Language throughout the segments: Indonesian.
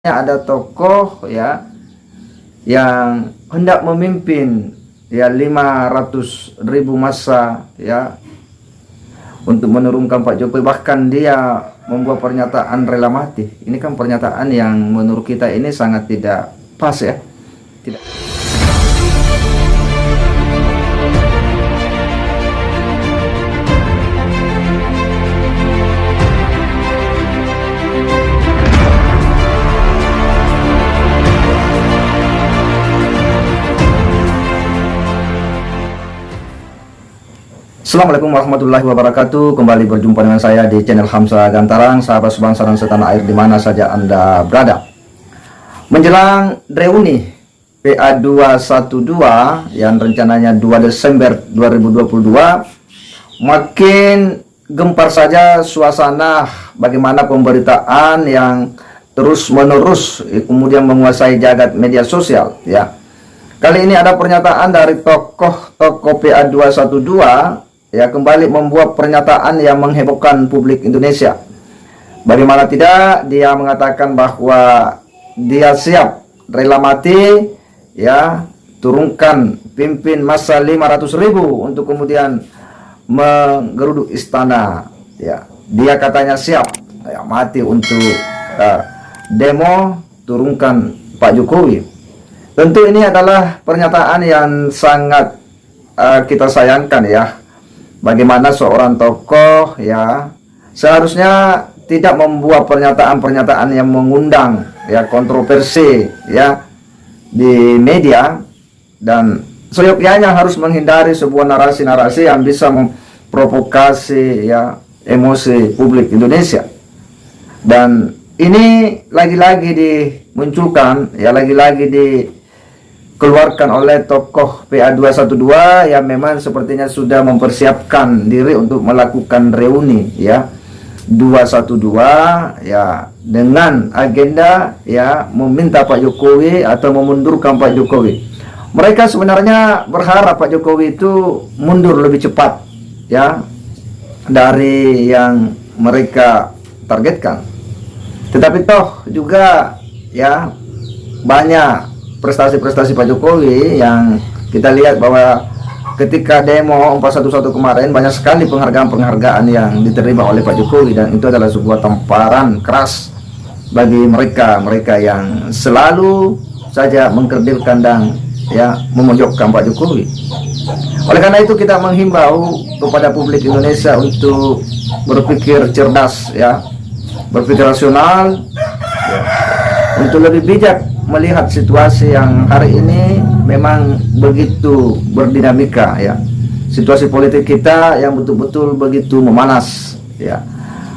Ada tokoh ya yang hendak memimpin ya 500.000 massa ya untuk menurunkan Pak Jokowi, bahkan dia membuat pernyataan rela mati. Ini kan pernyataan yang menurut kita ini sangat tidak pas ya. Tidak. Assalamualaikum warahmatullahi wabarakatuh. Kembali berjumpa dengan saya di channel Hamzah Gantarang, sahabat sebangsa dan setanah air di mana saja Anda berada. Menjelang reuni PA212 yang rencananya 2 Desember 2022, makin gempar saja suasana bagaimana pemberitaan yang terus-menerus kemudian menguasai jagat media sosial ya. Kali ini ada pernyataan dari tokoh PA212 ya, kembali membuat pernyataan yang menghebohkan publik Indonesia. Bagaimana tidak, dia mengatakan bahwa dia siap rela mati ya, turunkan pimpin massa 500.000 untuk kemudian menggeruduk istana ya. Dia katanya siap ya, mati untuk demo turunkan Pak Jokowi. Tentu ini adalah pernyataan yang sangat kita sayangkan ya. Bagaimana seorang tokoh ya seharusnya tidak membuat pernyataan-pernyataan yang mengundang ya kontroversi ya di media, dan seyogyanya harus menghindari sebuah narasi-narasi yang bisa memprovokasi ya emosi publik Indonesia. Dan ini lagi-lagi dimunculkan ya, lagi-lagi dikeluarkan oleh tokoh PA212 yang memang sepertinya sudah mempersiapkan diri untuk melakukan reuni ya 212 ya, dengan agenda ya meminta Pak Jokowi atau memundurkan Pak Jokowi. Mereka sebenarnya berharap Pak Jokowi itu mundur lebih cepat ya dari yang mereka targetkan. Tetapi toh juga ya banyak prestasi-prestasi Pak Jokowi yang kita lihat bahwa ketika demo 411 kemarin banyak sekali penghargaan-penghargaan yang diterima oleh Pak Jokowi, dan itu adalah sebuah tamparan keras bagi mereka yang selalu saja mengkerdilkan dan ya memojokkan Pak Jokowi. Oleh karena itu kita menghimbau kepada publik Indonesia untuk berpikir cerdas ya, berpikir rasional ya, untuk lebih bijak melihat situasi yang hari ini memang begitu berdinamika ya. Situasi politik kita yang betul-betul begitu memanas ya.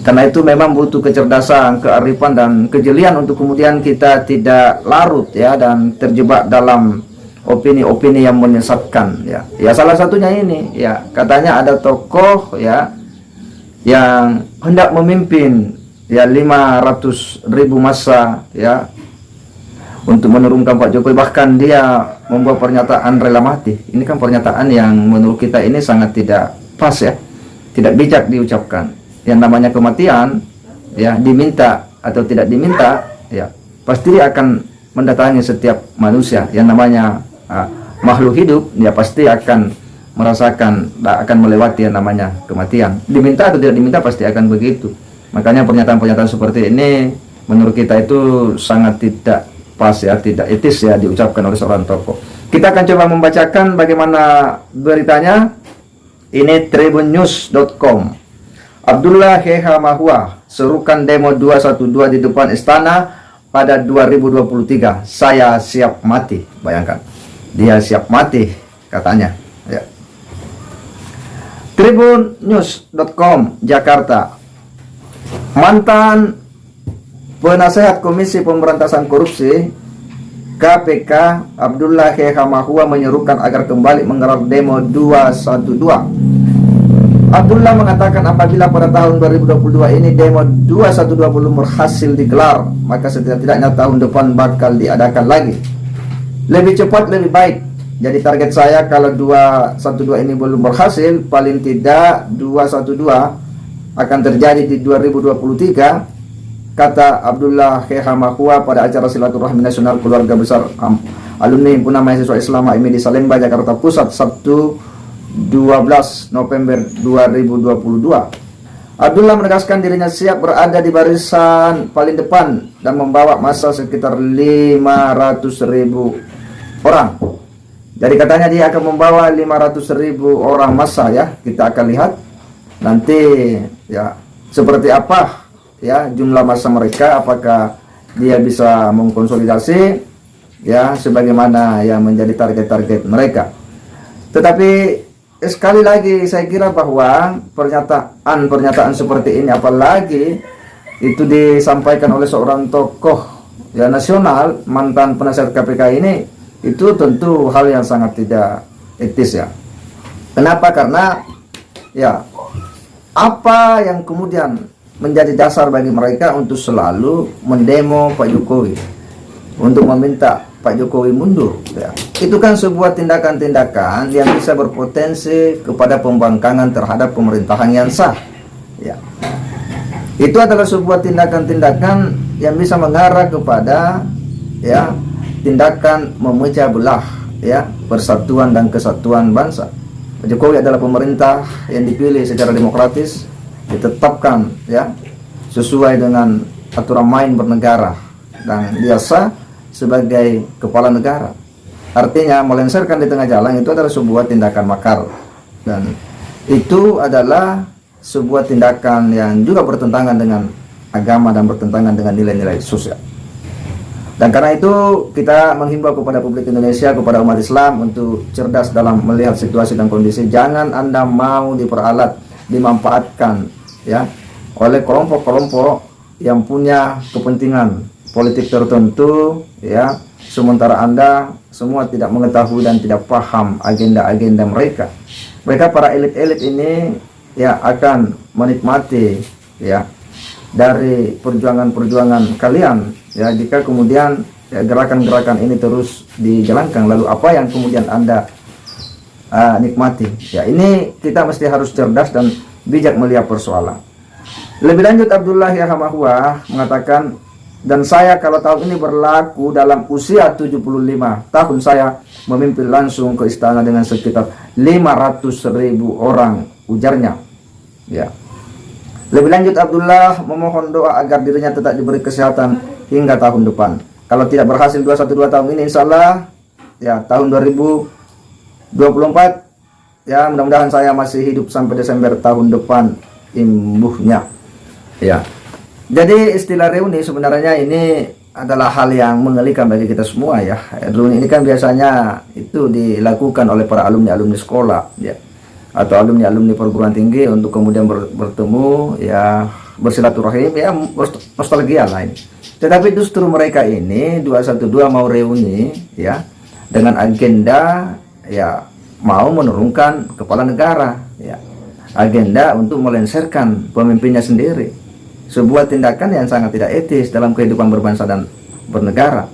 Karena itu memang butuh kecerdasan, kearifan dan kejelian untuk kemudian kita tidak larut ya dan terjebak dalam opini-opini yang menyesatkan ya. Ya salah satunya ini ya, katanya ada tokoh ya yang hendak memimpin ya 500.000 massa ya untuk menurunkan Pak Jokowi, bahkan dia membuat pernyataan rela mati. Ini kan pernyataan yang menurut kita ini sangat tidak pas ya, tidak bijak diucapkan. Yang namanya kematian ya, diminta atau tidak diminta ya, pasti dia akan mendatangi setiap manusia. Yang namanya makhluk hidup ya pasti akan merasakan, akan melewati yang namanya kematian. Diminta atau tidak diminta pasti akan begitu. Makanya pernyataan-pernyataan seperti ini menurut kita itu sangat tidak pas ya, tidak etis ya diucapkan oleh seorang tokoh. Kita akan coba membacakan bagaimana beritanya. Ini tribunnews.com. Abdullah Heha Mahua serukan demo 212 di depan istana pada 2023. Saya siap mati. Bayangkan, dia siap mati katanya ya. Tribunnews.com Jakarta. Mantan Penasehat Komisi Pemberantasan Korupsi KPK Abdullah Heha Mahua menyerukan agar kembali menggelar demo 212. Abdullah mengatakan apabila pada tahun 2022 ini demo 212 belum berhasil digelar, maka setidak-tidaknya tahun depan bakal diadakan lagi. Lebih cepat lebih baik. Jadi target saya kalau 212 ini belum berhasil, paling tidak 212 akan terjadi di 2023. kata Abdullah Kehamahua pada acara silaturahmi nasional keluarga besar alumni Himpunan Mahasiswa Islam HMI di Salemba, Jakarta Pusat, Sabtu 12 November 2022. Abdullah menegaskan dirinya siap berada di barisan paling depan dan membawa massa sekitar 500.000 orang. Jadi katanya dia akan membawa 500.000 orang massa ya. Kita akan lihat nanti ya seperti apa ya jumlah massa mereka, apakah dia bisa mengkonsolidasi ya sebagaimana yang menjadi target-target mereka. Tetapi sekali lagi saya kira bahwa pernyataan seperti ini, apalagi itu disampaikan oleh seorang tokoh ya nasional, mantan penasihat KPK ini, itu tentu hal yang sangat tidak etis ya. Kenapa? Karena ya apa yang kemudian menjadi dasar bagi mereka untuk selalu mendemo Pak Jokowi, untuk meminta Pak Jokowi mundur ya. Itu kan sebuah tindakan-tindakan yang bisa berpotensi kepada pembangkangan terhadap pemerintahan yang sah ya. Itu adalah sebuah tindakan-tindakan yang bisa mengarah kepada ya tindakan memecah belah ya persatuan dan kesatuan bangsa. Pak Jokowi adalah pemerintah yang dipilih secara demokratis, ditetapkan ya sesuai dengan aturan main bernegara, dan dia sah sebagai kepala negara. Artinya melengsarkan di tengah jalan itu adalah sebuah tindakan makar, dan itu adalah sebuah tindakan yang juga bertentangan dengan agama dan bertentangan dengan nilai-nilai sosial. Dan karena itu kita menghimbau kepada publik Indonesia, kepada umat Islam untuk cerdas dalam melihat situasi dan kondisi. Jangan Anda mau diperalat, dimanfaatkan ya oleh kelompok-kelompok yang punya kepentingan politik tertentu ya, sementara Anda semua tidak mengetahui dan tidak paham agenda-agenda mereka. Mereka para elit-elit ini ya akan menikmati ya dari perjuangan-perjuangan kalian ya, jika kemudian ya, gerakan-gerakan ini terus dijalankan. Lalu apa yang kemudian Anda nikmati ya? Ini kita mesti harus cerdas dan bijak melihat persoalan. Lebih lanjut, Abdullah Yahamahua mengatakan, dan saya kalau tahun ini berlaku dalam usia 75 tahun, saya memimpin langsung ke istana dengan sekitar 500.000 orang, ujarnya ya. Lebih lanjut, Abdullah memohon doa agar dirinya tetap diberi kesehatan hingga tahun depan. Kalau tidak berhasil 212 tahun ini, insya Allah ya tahun 2024 ya, mudah-mudahan saya masih hidup sampai Desember tahun depan imbuhnya ya. Jadi istilah reuni sebenarnya ini adalah hal yang mengerikan bagi kita semua ya. Reuni ini kan biasanya itu dilakukan oleh para alumni-alumni sekolah ya, atau alumni-alumni perguruan tinggi untuk kemudian bertemu ya, bersilaturahim ya, nostalgia lain. Tetapi justru mereka ini 212 mau reuni ya dengan agenda ya mau menurunkan kepala negara ya, agenda untuk melengsarkan pemimpinnya sendiri. Sebuah tindakan yang sangat tidak etis dalam kehidupan berbangsa dan bernegara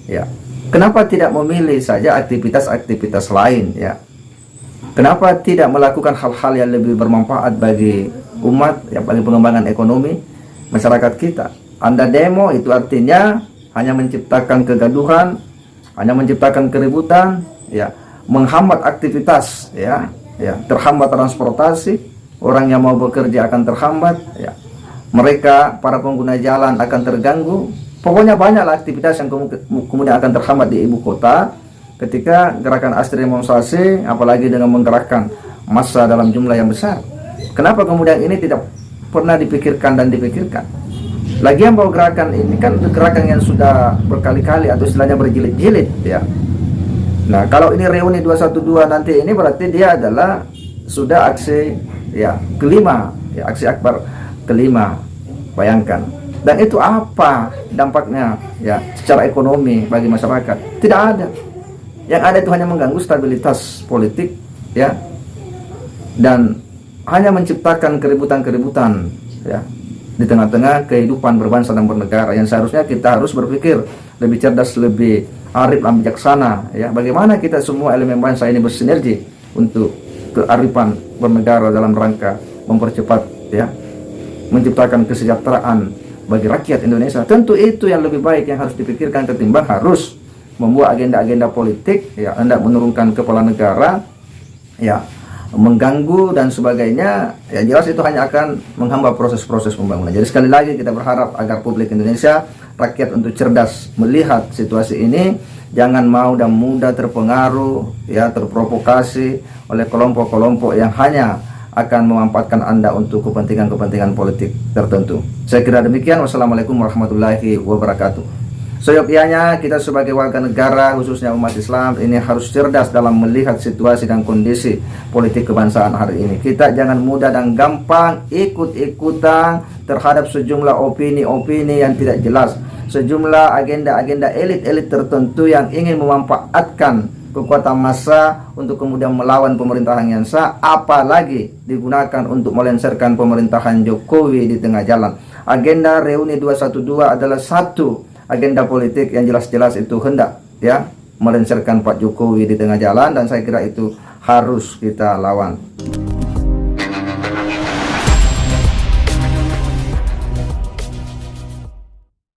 ya. Kenapa tidak memilih saja aktivitas-aktivitas lain ya? Kenapa tidak melakukan hal-hal yang lebih bermanfaat bagi umat ya, bagi pengembangan ekonomi masyarakat kita? Anda demo itu artinya hanya menciptakan kegaduhan, hanya menciptakan keributan ya, menghambat aktivitas ya, terhambat transportasi, orang yang mau bekerja akan terhambat ya, mereka para pengguna jalan akan terganggu. Pokoknya banyaklah aktivitas yang kemudian akan terhambat di ibu kota ketika gerakan aksi demonstrasi, apalagi dengan menggerakkan massa dalam jumlah yang besar. Kenapa kemudian ini tidak pernah dipikirkan dan dipikirkan? Lagian bahwa gerakan ini kan gerakan yang sudah berkali-kali atau istilahnya berjilid-jilid ya. Nah, kalau ini reuni 212 nanti ini berarti dia adalah sudah aksi ya kelima ya, aksi akbar kelima. Bayangkan. Dan itu apa dampaknya ya secara ekonomi bagi masyarakat? Tidak ada. Yang ada itu hanya mengganggu stabilitas politik ya, dan hanya menciptakan keributan-keributan ya di tengah-tengah kehidupan berbangsa dan bernegara, yang seharusnya kita harus berpikir lebih cerdas, lebih arif dan bijaksana ya. Bagaimana kita semua elemen bangsa ini bersinergi untuk kearifan bernegara dalam rangka mempercepat ya, menciptakan kesejahteraan bagi rakyat Indonesia. Tentu itu yang lebih baik yang harus dipikirkan ketimbang harus membuat agenda-agenda politik, ya, hendak menurunkan kepala negara, ya, mengganggu dan sebagainya. Ya, jelas itu hanya akan menghambat proses-proses pembangunan. Jadi sekali lagi kita berharap agar publik Indonesia, rakyat untuk cerdas melihat situasi ini, jangan mau dan mudah terpengaruh, ya, terprovokasi oleh kelompok-kelompok yang hanya akan memanfaatkan Anda untuk kepentingan-kepentingan politik tertentu. Saya kira demikian. Wassalamualaikum warahmatullahi wabarakatuh. Seyogyanya kita sebagai warga negara, khususnya umat Islam, ini harus cerdas dalam melihat situasi dan kondisi politik kebangsaan hari ini. Kita jangan mudah dan gampang ikut-ikutan terhadap sejumlah opini-opini yang tidak jelas, sejumlah agenda-agenda elit-elit tertentu yang ingin memanfaatkan kekuatan massa untuk kemudian melawan pemerintahan yang sah, apalagi digunakan untuk melengsarkan pemerintahan Jokowi di tengah jalan. Agenda reuni 212 adalah satu agenda politik yang jelas-jelas itu hendak, ya, melengsarkan Pak Jokowi di tengah jalan, dan saya kira itu harus kita lawan.